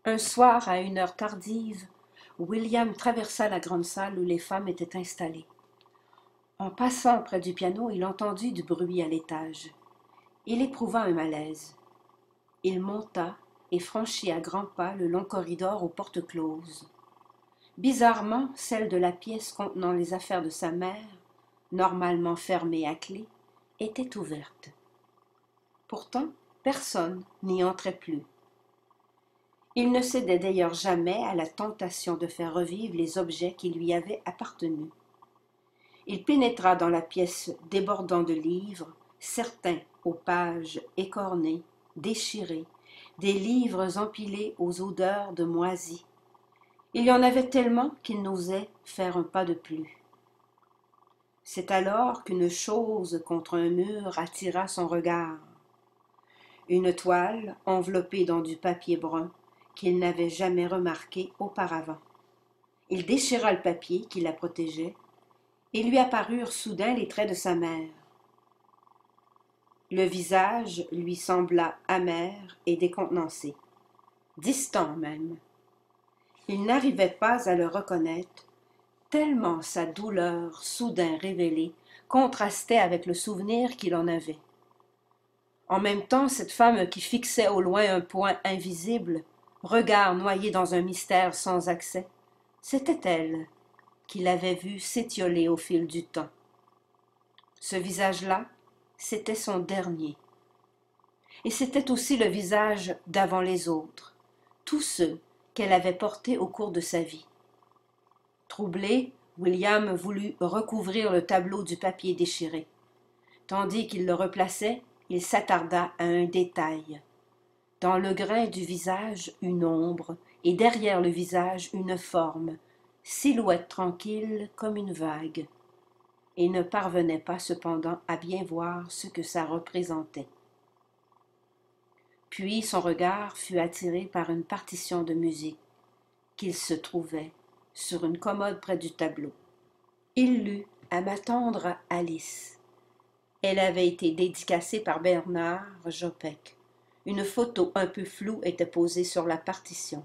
Un soir, à une heure tardive, William traversa la grande salle où les femmes étaient installées. En passant près du piano, il entendit du bruit à l'étage. Il éprouva un malaise. Il monta et franchit à grands pas le long corridor aux portes closes. Bizarrement, celle de la pièce contenant les affaires de sa mère, normalement fermée à clé, était ouverte. Pourtant, personne n'y entrait plus. Il ne cédait d'ailleurs jamais à la tentation de faire revivre les objets qui lui avaient appartenu. Il pénétra dans la pièce débordant de livres, certains aux pages écornées, déchirés, des livres empilés aux odeurs de moisis. Il y en avait tellement qu'il n'osait faire un pas de plus. C'est alors qu'une chose contre un mur attira son regard. Une toile enveloppée dans du papier brun qu'il n'avait jamais remarqué auparavant. Il déchira le papier qui la protégeait et lui apparurent soudain les traits de sa mère. Le visage lui sembla amer et décontenancé, distant même. Il n'arrivait pas à le reconnaître, tellement sa douleur soudain révélée contrastait avec le souvenir qu'il en avait. En même temps, cette femme qui fixait au loin un point invisible, regard noyé dans un mystère sans accès, c'était elle qu'il avait vue s'étioler au fil du temps. Ce visage-là, c'était son dernier. Et c'était aussi le visage d'avant les autres, tous ceux qu'elle avait portés au cours de sa vie. Troublé, William voulut recouvrir le tableau du papier déchiré. Tandis qu'il le replaçait, il s'attarda à un détail. Dans le grain du visage, une ombre, et derrière le visage, une forme, silhouette tranquille comme une vague, et ne parvenait pas cependant à bien voir ce que ça représentait. Puis son regard fut attiré par une partition de musique qu'il se trouvait sur une commode près du tableau. Il lut « À m'attendre Alice ». Elle avait été dédicacée par Bernard Jopek. Une photo un peu floue était posée sur la partition.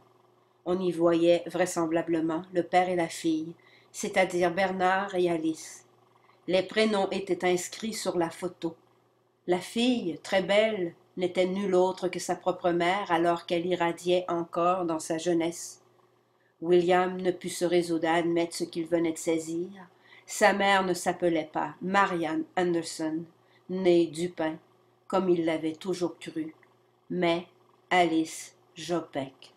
On y voyait vraisemblablement le père et la fille, c'est-à-dire Bernard et Alice. Les prénoms étaient inscrits sur la photo. La fille, très belle, n'était nulle autre que sa propre mère alors qu'elle irradiait encore dans sa jeunesse. William ne put se résoudre à admettre ce qu'il venait de saisir. Sa mère ne s'appelait pas Marianne Anderson, née Dupin, comme il l'avait toujours cru, mais Alice Jopek.